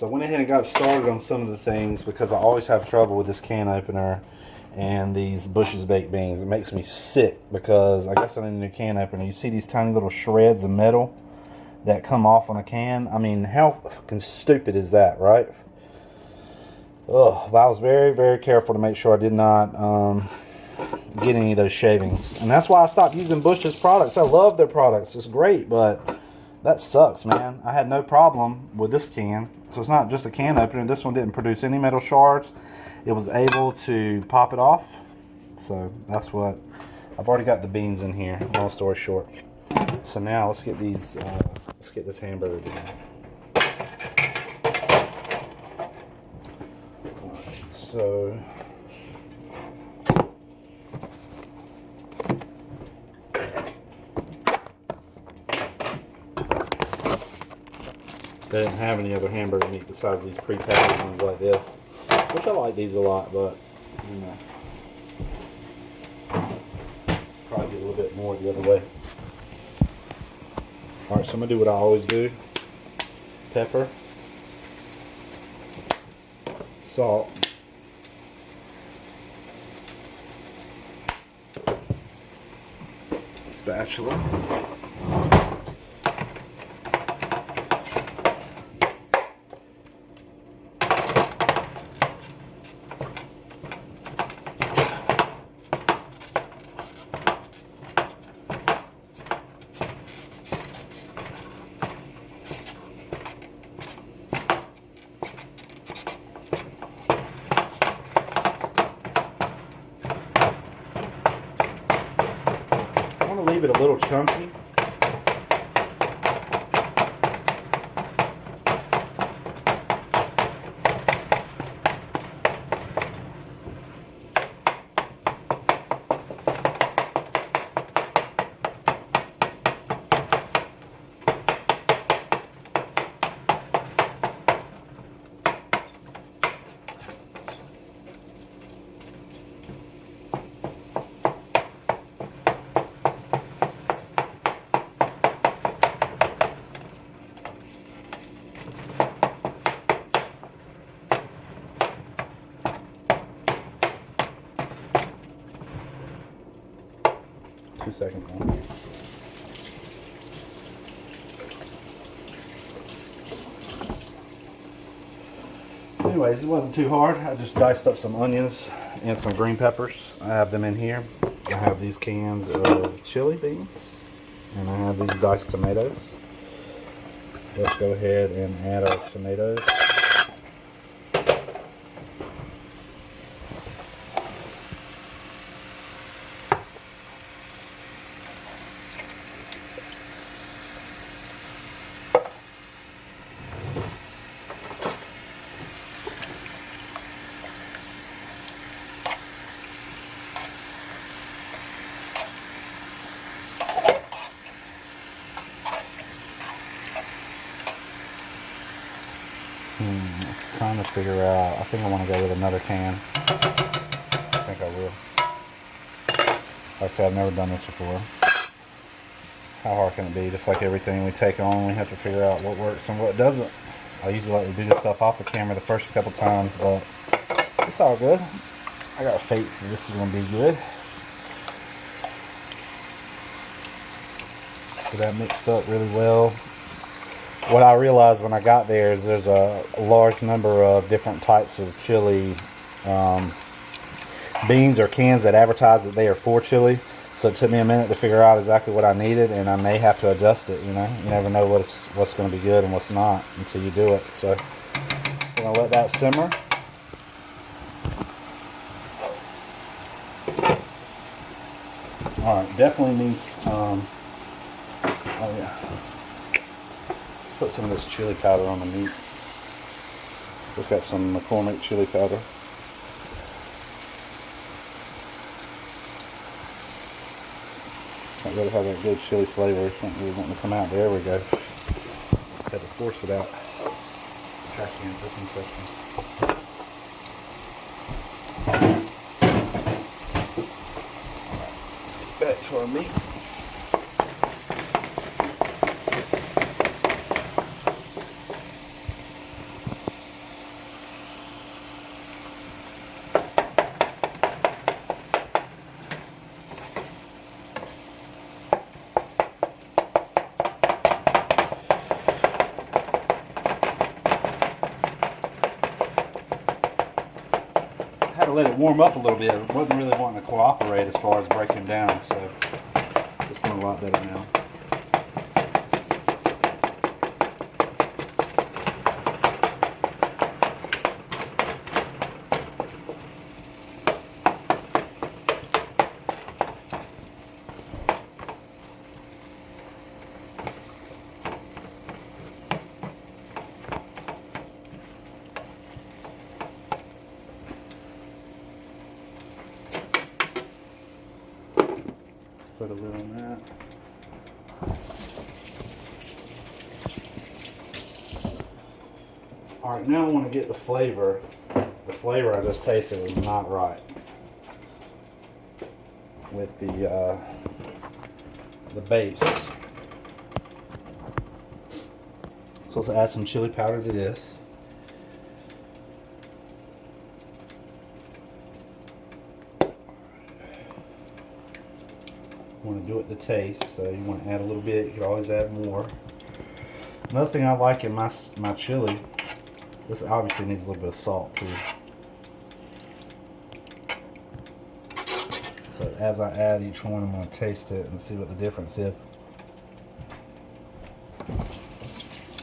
So I went ahead and got started on some of the things because I always have trouble with this can opener and these Bush's baked beans. It makes me sick because I guess I need a new can opener. You see these tiny little shreds of metal that come off on a can? I mean, how fucking stupid is that, right? Ugh, but I was very, very careful to make sure I did not get any of those shavings. And that's why I stopped using Bush's products. I love their products. It's great, but that sucks, man. I had no problem with this can. So it's not just a can opener. This one didn't produce any metal shards. It was able to pop it off. So that's what, I've already got the beans in here, long story short. So now let's get these, let's get this hamburger done. Alright, so they didn't have any other hamburger meat besides these pre-packaged ones like this, which I like these a lot, but you know, probably get a little bit more the other way. Alright, so I'm going to do what I always do. Pepper, salt, spatula, leave it a little chunky. Second one. Anyways, it wasn't too hard. I just diced up some onions and some green peppers. I have them in here. I have these cans of chili beans, and I have these diced tomatoes. Let's go ahead and add our tomatoes. Trying to figure out, I think I want to go with another can. I think I will. Like I said, I've never done this before. How hard can it be? Just like everything we take on, we have to figure out what works and what doesn't. I usually like to do this stuff off the camera the first couple times, but it's all good. I got faith that this is going to be good. So that mixed up really well. What I realized when I got there is there's a large number of different types of chili beans or cans that advertise that they are for chili. So it took me a minute to figure out exactly what I needed, and I may have to adjust it. You know, you never know what's going to be good and what's not until you do it. So we're going to let that simmer. All right, definitely needs. Oh yeah. Put some of this chili powder on the meat. We've got some McCormick chili powder. Not really have that good chili flavor. It's not really wanting to come out. There we go. Had to force it out. Trash can, open section. Back to our meat. let it warm up a little bit. It wasn't really wanting to cooperate as far as breaking down, so it's going a lot better now. Put a lid on that. Alright, now I want to get the flavor. The flavor I just tasted was not right with the base. So let's add some chili powder to this. You want to do it to taste, so you want to add a little bit. You can always add more. Another thing I like in my chili, this obviously needs a little bit of salt too. So as I add each one, I'm going to taste it and see what the difference is.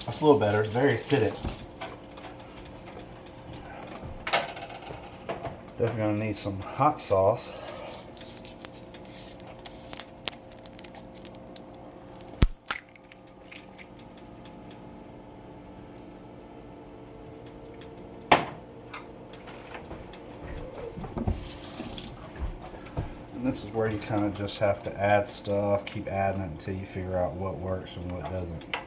That's a little better. It's very acidic. Definitely going to need some hot sauce. And this is where you kind of just have to add stuff, keep adding it until you figure out what works and what doesn't.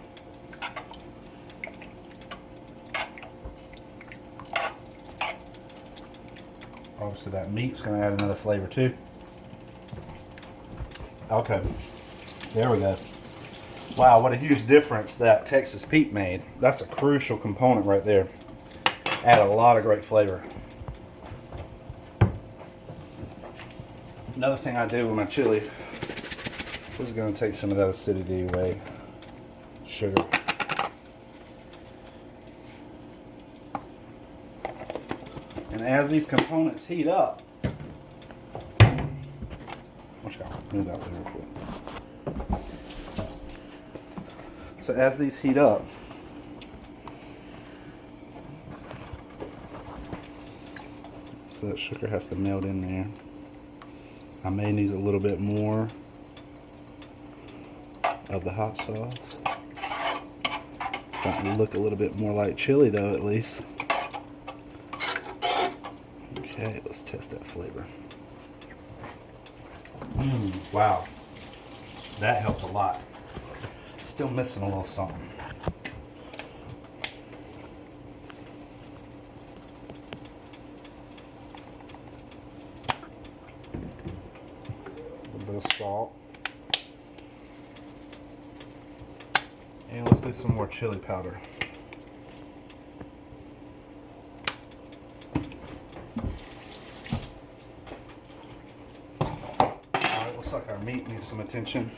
Obviously that meat's going to add another flavor too. Okay, there we go. Wow, what a huge difference that Texas Pete made. That's a crucial component right there. Add a lot of great flavor. Another thing I do with my chili, this is going to take some of that acidity away. Sugar. And as these components heat up, move out there real quick. So as these heat up, so that sugar has to melt in there. I may need a little bit more of the hot sauce. Starting to look a little bit more like chili though, at least. Okay, let's test that flavor. Wow, that helped a lot. Still missing a little something. A little bit of salt. And let's do some more chili powder. Alright, looks like our meat needs some attention.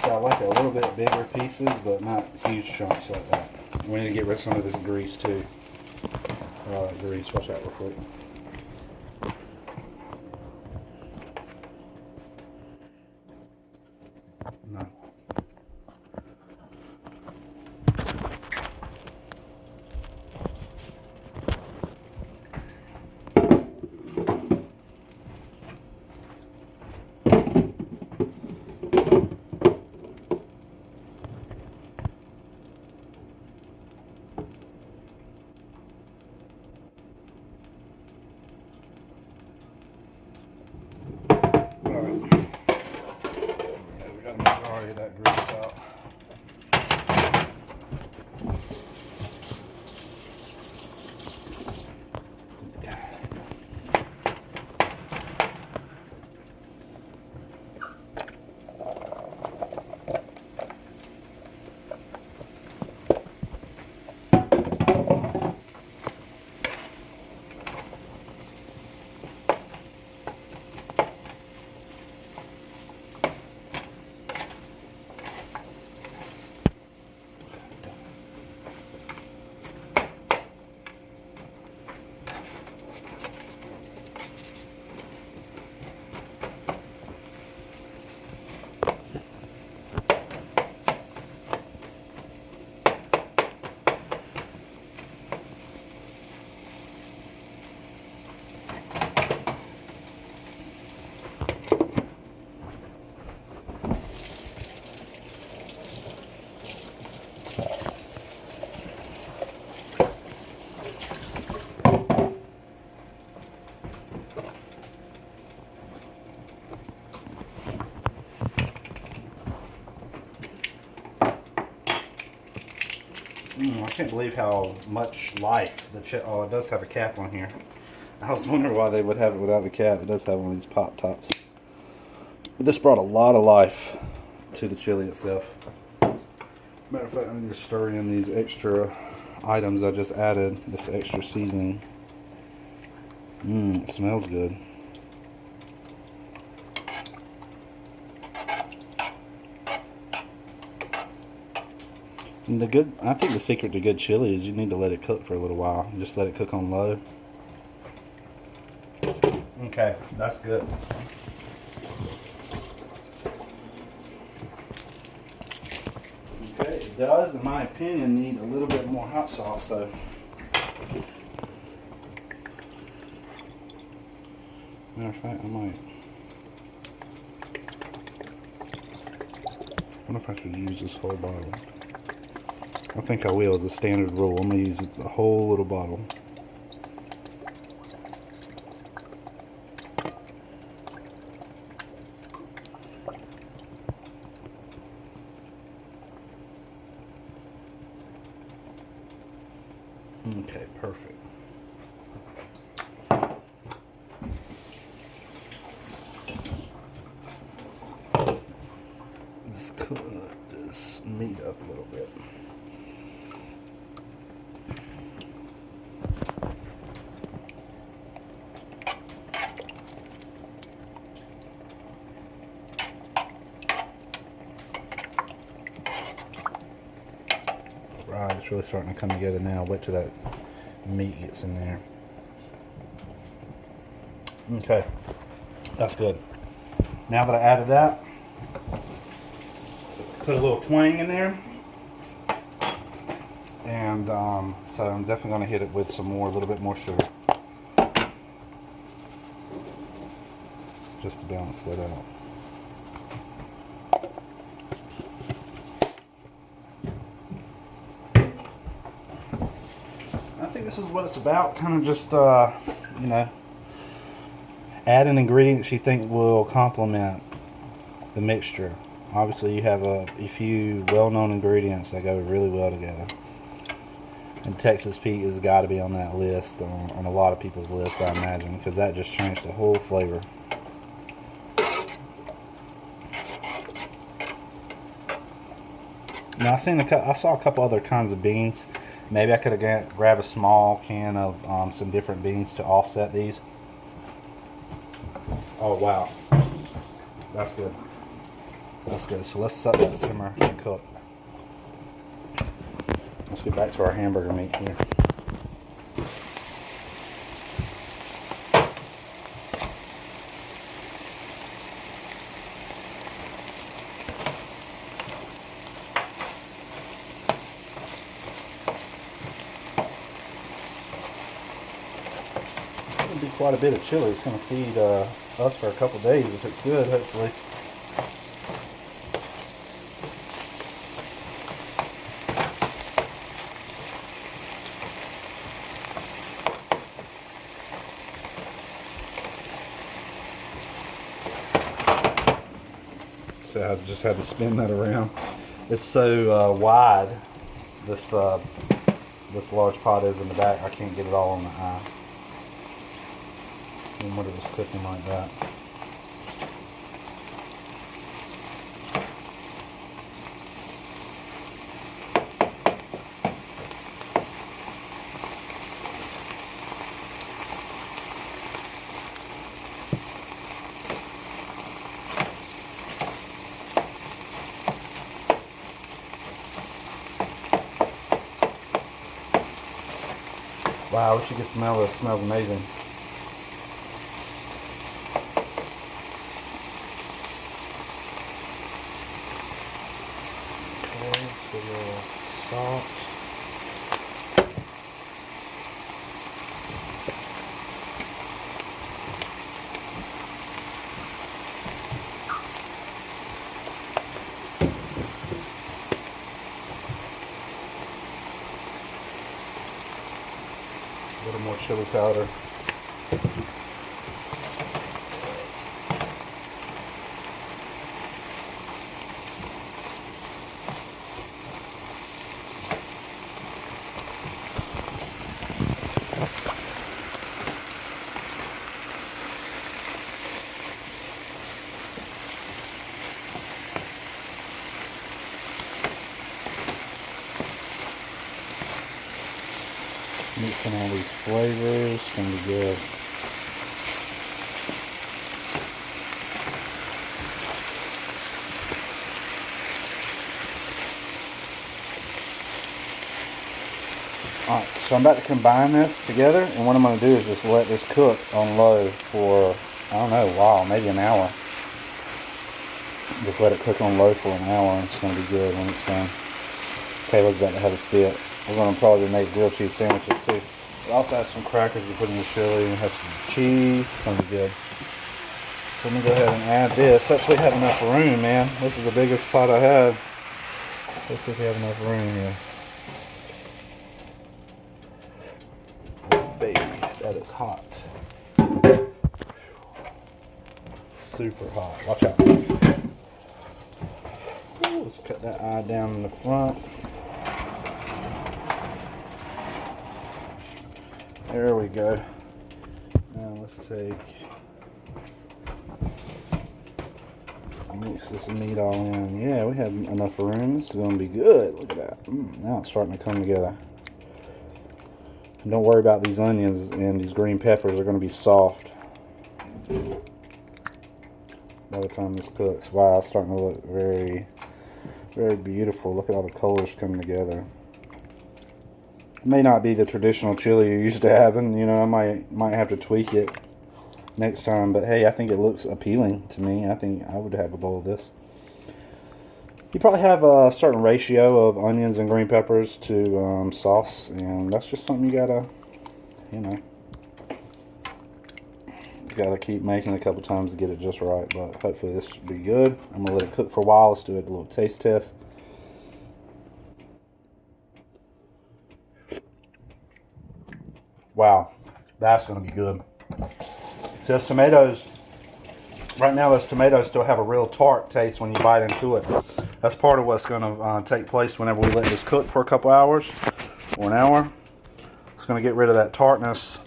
I like a little bit bigger pieces, but not huge chunks like that. We need to get rid of some of this grease too. Grease, watch that real quick. No. can't believe how much life the chili. Oh, it does have a cap on here. I was wondering why they would have it without the cap. It does have one of these pop tops. But this brought a lot of life to the chili itself. Matter of fact, I'm just stirring in these extra items I just added. This extra seasoning. It smells good. And I think the secret to good chili is you need to let it cook for a little while. Just let it cook on low. Okay, that's good. Okay, it does, in my opinion, need a little bit more hot sauce though. Matter of fact, I might. I wonder if I should use this whole bottle. I think I will as a standard rule. I'm going to use the whole little bottle. Okay, perfect. Let's cut this meat up a little bit. Right, it's really starting to come together now. Wait till that meat gets in there. Okay, that's good. Now that I added that, put a little twang in there, and so I'm definitely going to hit it with some more, a little bit more sugar, just to balance that out. I think this is what it's about, kind of just, you know, add an ingredient you think will complement the mixture. Obviously, you have a few well-known ingredients that go really well together. And Texas Pete has got to be on that list, on a lot of people's list, I imagine, because that just changed the whole flavor. Now, I saw a couple other kinds of beans. Maybe I could have grabbed a small can of some different beans to offset these. Oh, wow. That's good. That's good. So let's set that simmer and cook. Let's get back to our hamburger meat here. It's going to be quite a bit of chili. It's going to feed us for a couple days if it's good, hopefully. So I just had to spin that around. It's so wide, this large pot is in the back, I can't get it all on the eye. And when it was cooking like that. Wow, I wish you could smell this. It smells amazing. Okay, so a little salt. A little more chili powder. mixing all these flavors. It's gonna be good. Alright, so I'm about to combine this together, and what I'm going to do is just let this cook on low for, I don't know, a while, maybe an hour. Just let it cook on low for an hour, and it's going to be good when it's done. Kayla's about to have a fit. We're going to probably make grilled cheese sandwiches too. We also have some crackers to put in the chili, and have some cheese. It's going to be good. So let me go ahead and add this. Hopefully have enough room, man. This is the biggest pot I have. Hopefully we have enough room here. Baby, that is hot. Super hot. Watch out. Ooh, let's cut that eye down in the front. There we go. Now let's mix this meat all in. Yeah, we have enough room. This is going to be good. Look at that. Now it's starting to come together. Don't worry about these onions and these green peppers are going to be soft by the time this cooks. Wow, it's starting to look very, very beautiful. Look at all the colors coming together. It may not be the traditional chili you're used to having. You know, I might have to tweak it next time. But hey, I think it looks appealing to me. I think I would have a bowl of this. You probably have a certain ratio of onions and green peppers to sauce, and that's just something you gotta, you gotta keep making a couple times to get it just right. But hopefully this should be good. I'm gonna let it cook for a while. Let's do a little taste test. Wow, that's gonna be good. See, those tomatoes, right now those tomatoes still have a real tart taste when you bite into it. That's part of what's going to take place whenever we let this cook for a couple hours or an hour. It's going to get rid of that tartness.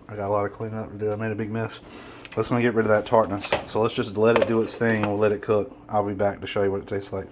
I got a lot of cleaning up to do. I made a big mess. But it's going to get rid of that tartness. So let's just let it do its thing and we'll let it cook. I'll be back to show you what it tastes like.